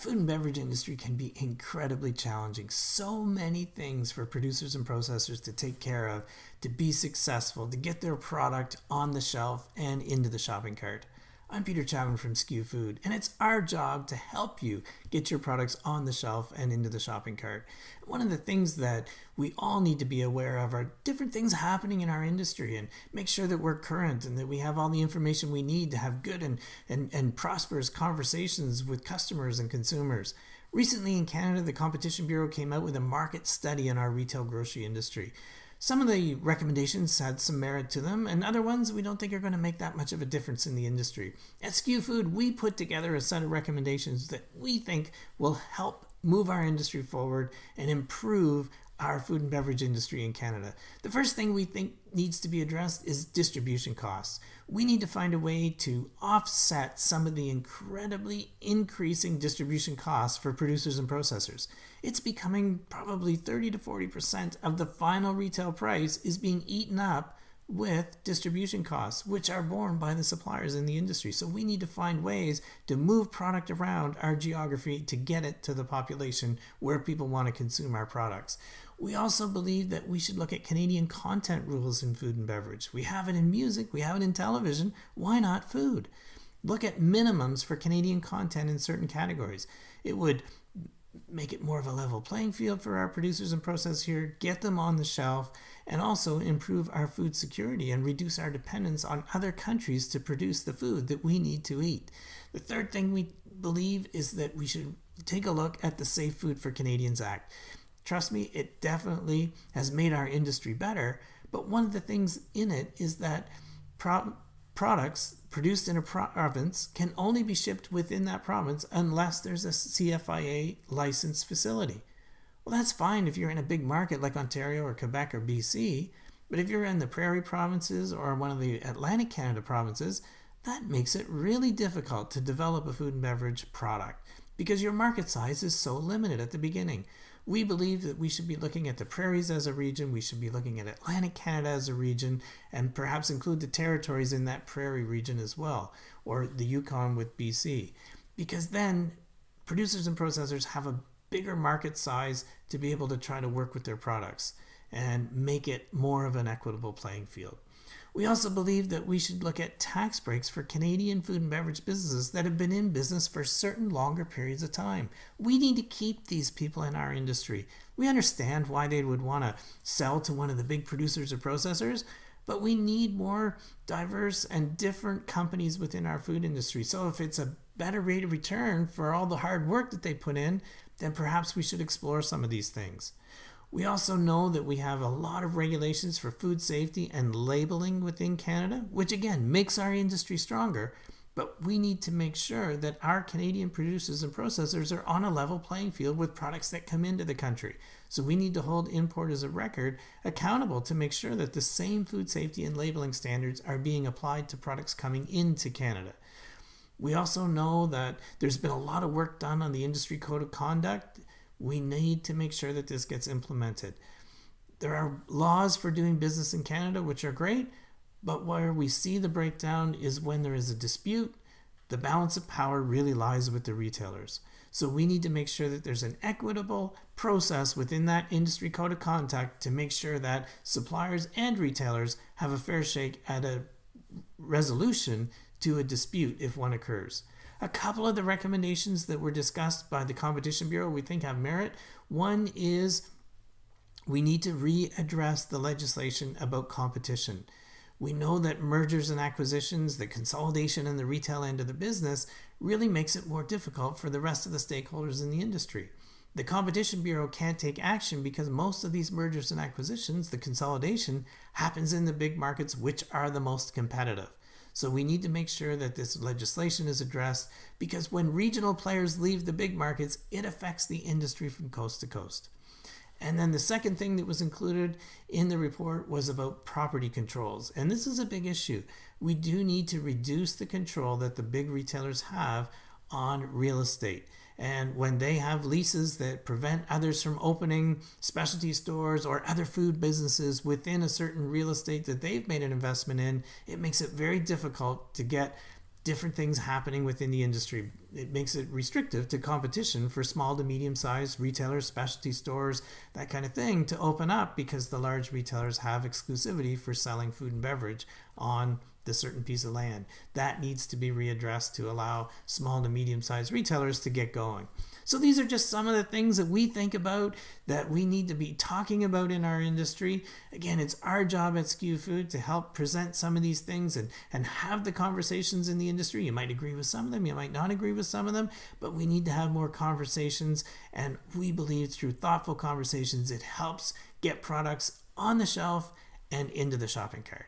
food and beverage industry can be incredibly challenging. So many things for producers and processors to take care of, to be successful, to get their product on the shelf and into the shopping cart. I'm Peter Chapman from SKU Food, and it's our job to help you get your products on the shelf and into the shopping cart. One of the things that we all need to be aware of are different things happening in our industry, and make sure that we're current and that we have all the information we need to have good and prosperous conversations with customers and consumers. Recently in Canada, the Competition Bureau came out with a market study on our retail grocery industry. Some of the recommendations had some merit to them, and other ones we don't think are going to make that much of a difference in the industry. At SKU Food, we put together a set of recommendations that we think will help move our industry forward and improve our food and beverage industry in Canada. The first thing we think needs to be addressed is distribution costs. We need to find a way to offset some of the incredibly increasing distribution costs for producers and processors. It's becoming probably 30 to 40% of the final retail price is being eaten up with distribution costs, which are borne by the suppliers in the industry. So we need to find ways to move product around our geography to get it to the population where people want to consume our products. We also believe that we should look at Canadian content rules in food and beverage. We have it in music, we have it in television. Why not food? Look at minimums for Canadian content in certain categories. It would make it more of a level playing field for our producers and processors here, get them on the shelf, and also improve our food security and reduce our dependence on other countries to produce the food that we need to eat. The third thing we believe is that we should take a look at the Safe Food for Canadians Act. Trust me, it definitely has made our industry better, but one of the things in it is that products produced in a province can only be shipped within that province unless there's a CFIA licensed facility. Well, that's fine if you're in a big market like Ontario or Quebec or BC, but if you're in the prairie provinces or one of the Atlantic Canada provinces, that makes it really difficult to develop a food and beverage product because your market size is so limited at the beginning. We believe that we should be looking at the prairies as a region, we should be looking at Atlantic Canada as a region, and perhaps include the territories in that prairie region as well, or the Yukon with BC, because then producers and processors have a bigger market size to be able to try to work with their products and make it more of an equitable playing field. We also believe that we should look at tax breaks for Canadian food and beverage businesses that have been in business for certain longer periods of time. We need to keep these people in our industry. We understand why they would want to sell to one of the big producers or processors, but we need more diverse and different companies within our food industry. So if it's a better rate of return for all the hard work that they put in, then perhaps we should explore some of these things. We also know that we have a lot of regulations for food safety and labeling within Canada, which again makes our industry stronger, but we need to make sure that our Canadian producers and processors are on a level playing field with products that come into the country. So we need to hold importers of record accountable to make sure that the same food safety and labeling standards are being applied to products coming into Canada. We also know that there's been a lot of work done on the industry code of conduct. We need to make sure that this gets implemented. There are laws for doing business in Canada, which are great, but where we see the breakdown is when there is a dispute, the balance of power really lies with the retailers. So we need to make sure that there's an equitable process within that industry code of conduct to make sure that suppliers and retailers have a fair shake at a resolution to a dispute if one occurs. A couple of the recommendations that were discussed by the Competition Bureau we think have merit. One is we need to readdress the legislation about competition. We know that mergers and acquisitions, the consolidation in the retail end of the business really makes it more difficult for the rest of the stakeholders in the industry. The Competition Bureau can't take action because most of these mergers and acquisitions, the consolidation, happens in the big markets which are the most competitive. So we need to make sure that this legislation is addressed because when regional players leave the big markets, it affects the industry from coast to coast. And then the second thing that was included in the report was about property controls. And this is a big issue. We do need to reduce the control that the big retailers have on real estate. And when they have leases that prevent others from opening specialty stores or other food businesses within a certain real estate that they've made an investment in, it makes it very difficult to get different things happening within the industry. It makes it restrictive to competition for small to medium-sized retailers, specialty stores, that kind of thing to open up, because the large retailers have exclusivity for selling food and beverage on the certain piece of land. That needs to be readdressed to allow small to medium-sized retailers to get going. So these are just some of the things that we think about that we need to be talking about in our industry. Again, it's our job at SKU Food to help present some of these things and have the conversations in the industry. You might agree with some of them, you might not agree with some of them, but we need to have more conversations. And we believe through thoughtful conversations, it helps get products on the shelf and into the shopping cart.